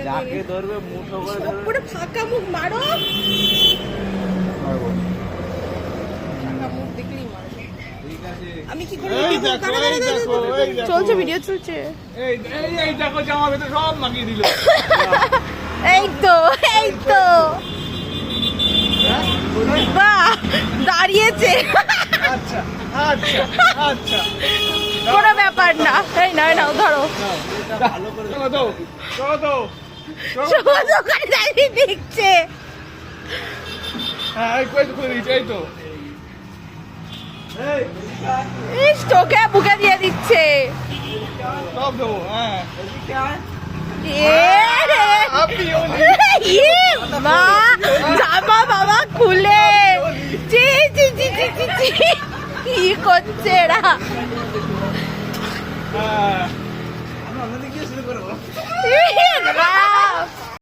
যাকে ধরবে মুঠো করে ধরবে। পুরো ফাঁকা মুখ মারো। ফাঁকা মুখ দেখলেই মারবে। ঠিক আছে। আমি কি করে এই দেখো, এই দেখো, এই দেখো। চলছে, ভিডিও চলছে। এই দেখো জামা ভেতরে সব মাখিয়ে দিল। এই তো বাহ, দাঁড়িয়েছে। আচ্ছা আচ্ছা আচ্ছা কোনো ব্যাপার না। এই নাও ধরো। ভালো করে চলো তো চলো তো সবুজ ওখানে দাঁড়িয়ে দেখছে। হ্যাঁ এই কই তো করে দিয়েছে এই তো এই ইস, চোখে বুকে দিয়ে দিচ্ছে। সব দেবো হ্যাঁ এদিকে আয়। আপনি মা, জামা বাবা খুলে চি চি চি চি চি চি। কি করছে এরা? হ্যাঁ আমি অন্যদিকে গিয়ে শুরু করবো।